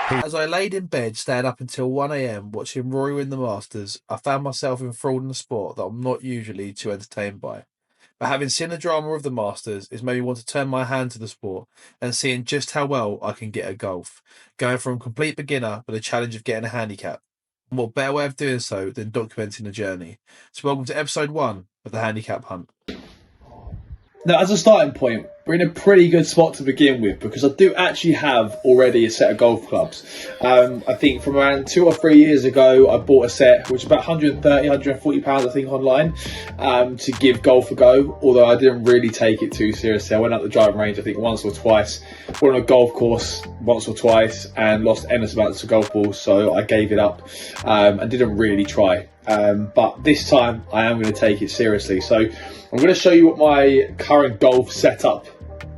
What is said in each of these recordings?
As I laid in bed, staying up until 1 a.m. watching Rory win the Masters, I found myself enthralled in a sport that I'm not usually too entertained by. But having seen the drama of the Masters, it's made me want to turn my hand to the sport and seeing just how well I can get at golf, going from complete beginner with the challenge of getting a handicap. And what better way of doing so than documenting the journey? So welcome to episode 1 of the Handicap Hunt. Now, as a starting point, we're in a pretty good spot to begin with because I do actually have already a set of golf clubs. I think from around 2 or 3 years ago, I bought a set which was about £130, £140 I think online to give golf a go, although I didn't really take it too seriously. I went up the driving range I think once or twice, went on a golf course once or twice and lost endless amounts of golf balls, so I gave it up and didn't really try. But this time I am going to take it seriously. So I'm going to show you what my current golf setup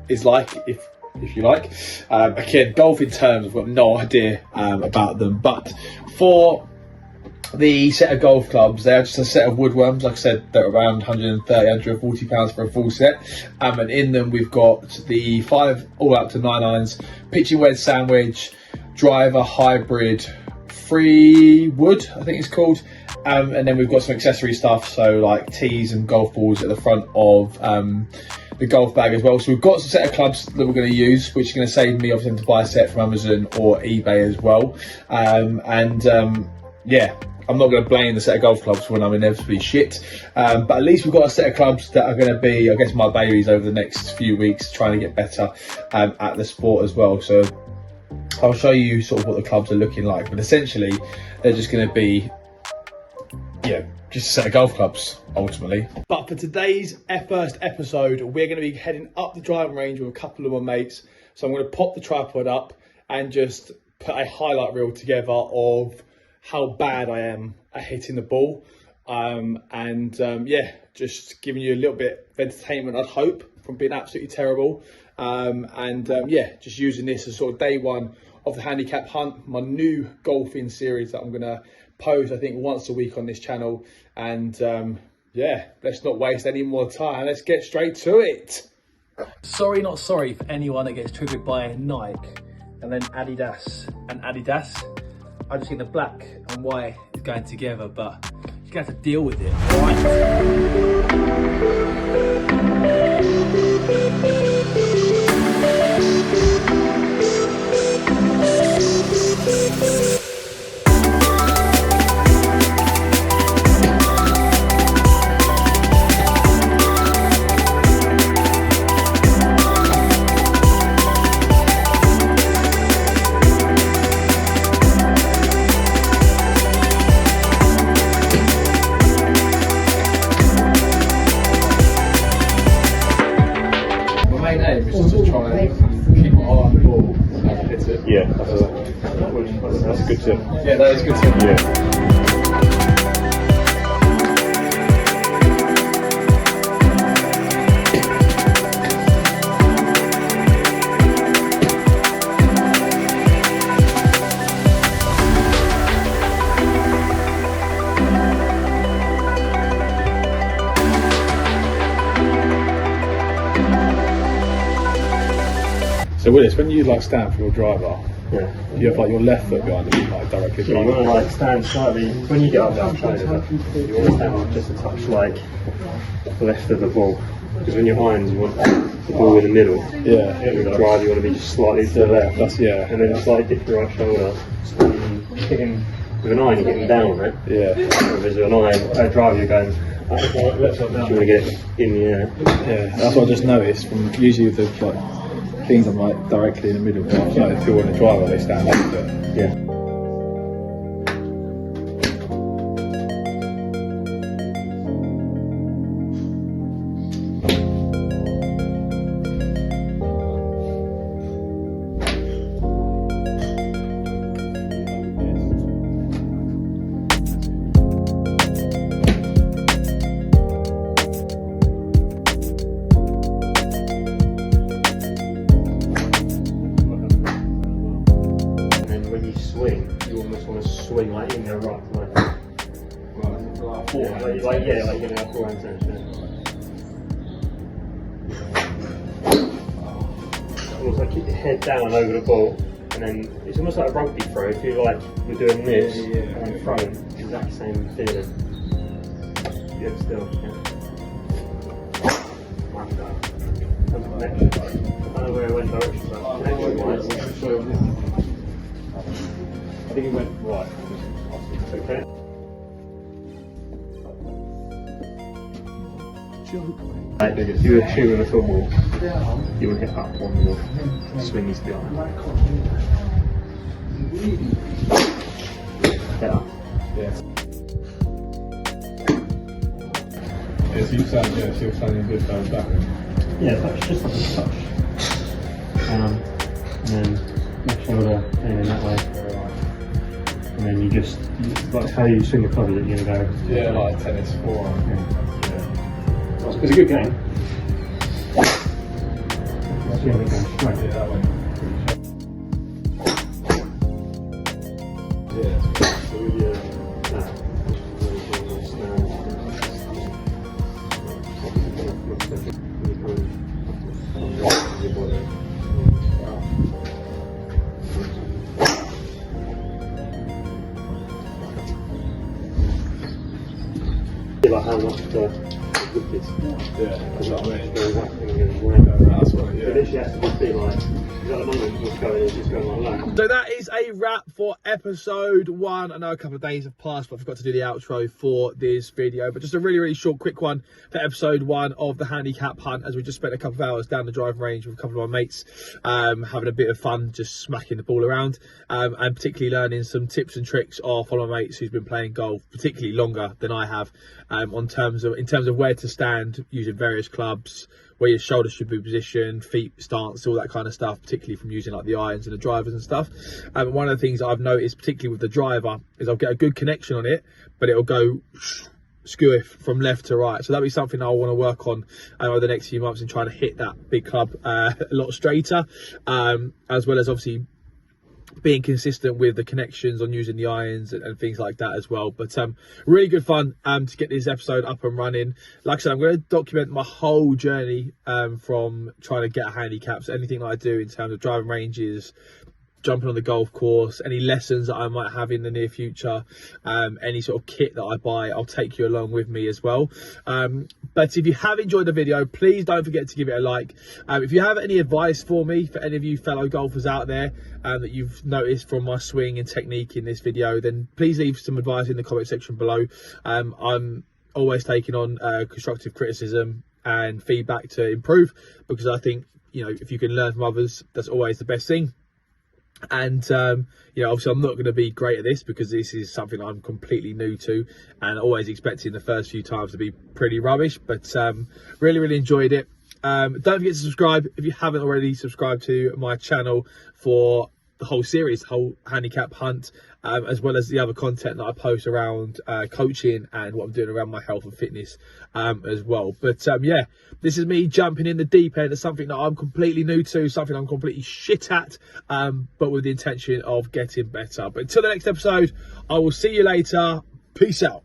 is like, if you like. Again, golfing terms, I've got no idea about them, but for the set of golf clubs, they are just a set of woodworms. Like I said, they're around £130, £140 for a full set. And in them we've got the 5 all up to 9 irons, pitching wedge sandwich, driver hybrid, free wood I think it's called. And then we've got some accessory stuff, so like tees and golf balls at the front of the golf bag as well. So we've got a set of clubs that we're going to use, which is going to save me obviously to buy a set from Amazon or eBay as well. Yeah, I'm not going to blame the set of golf clubs when I'm inevitably shit. But at least we've got a set of clubs that are going to be, I guess, my babies over the next few weeks, trying to get better at the sport as well. So I'll show you sort of what the clubs are looking like, but essentially they're just going to be, yeah, just a set of golf clubs ultimately. But for today's first episode, we're going to be heading up the driving range with a couple of my mates. So I'm going to pop the tripod up and just put a highlight reel together of how bad I am at hitting the ball. Yeah, just giving you a little bit of entertainment, I'd hope, from being absolutely terrible. Yeah, just using this as sort of day one of the Handicap Hunt, my new golfing series that I'm going to post, I think, once a week on this channel. And yeah, let's not waste any more time. Let's get straight to it. Sorry, not sorry for anyone that gets triggered by Nike and then Adidas and Adidas. I just think the black and white is going together, but you're going to have to deal with it, Yeah, that's a good tip. Yeah, that is a good tip. Yeah. So Willis, when you like stand for your driver, Yeah. you have like your left foot behind it, like directly So you behind want to it. like stand slightly, when you get up down shoulder, you want to stand up just a touch like left of the ball. Because when you're irons, you want the ball in the middle. Yeah. With the drive, you want to be just slightly to the left. That's, yeah. And then just like dip your right shoulder. So when you hit him with an iron, you're getting down, right? Yeah. Whereas with an iron, a drive, you're going left side down. You want to get it in the air. Yeah, that's what I just noticed from usually the like things I'm like directly in the middle, but I like feel when the driver they stand up, but Yeah. Swing like in the right way. Like in a forehand sense. Almost like keep your head down over the ball and then it's almost like a rugby throw. If you like, you're doing this and then throwing, exact same feeling. Yeah, still. Yeah. Like that. And connection. I don't know where it went direction, but connection wise. I think it went right. Okay. Like, if you were shooting a football, you would hit up on the swing is behind. Better. Yeah. Yeah, so you're sounding good going back. Yeah, touch, just like a touch. And then left shoulder aiming that way. And then you just, like how you swing the club, you're going to go. Yeah, like tennis forearm. Yeah. It's a good game. Yeah, Yeah, that way. Yeah. So we that. Like how much the whip is. Yeah, that's what I mean. That's what, yeah. It literally has to just be like, at the moment, what's going is just going like that. So that is a wrap for episode 1. I know a couple of days have passed, but I forgot to do the outro for this video. But just a really, really short, quick one for episode 1 of the handicap hunt, as we just spent a couple of hours down the driving range with a couple of my mates, having a bit of fun, just smacking the ball around, and particularly learning some tips and tricks off one of my mates who's been playing golf particularly longer than I have, in terms of where to stand using various clubs, where your shoulders should be positioned, feet stance, all that kind of stuff, particularly from using like the irons and the drivers and stuff. One of the things I've noticed, particularly with the driver, is I'll get a good connection on it, but it'll go skew from left to right. So that'll be something I want to work on over the next few months, and trying to hit that big club a lot straighter, as well as obviously being consistent with the connections on using the irons and things like that as well. But really good fun to get this episode up and running. Like I said, I'm going to document my whole journey from trying to get a handicap. So anything that I do in terms of driving ranges, jumping on the golf course, any lessons that I might have in the near future, any sort of kit that I buy, I'll take you along with me as well. But if you have enjoyed the video, please don't forget to give it a like. If you have any advice for me, for any of you fellow golfers out there that you've noticed from my swing and technique in this video, then please leave some advice in the comment section below. I'm always taking on constructive criticism and feedback to improve, because I think, you know, if you can learn from others, that's always the best thing. And you know, obviously I'm not going to be great at this, because this is something I'm completely new to, and always expecting the first few times to be pretty rubbish. But really enjoyed it. Don't forget to subscribe if you haven't already subscribed to my channel for the whole series, the whole handicap hunt, as well as the other content that I post around coaching and what I'm doing around my health and fitness as well. But yeah, this is me jumping in the deep end of something that I'm completely new to, something I'm completely shit at, but with the intention of getting better. But until the next episode, I will see you later. Peace out.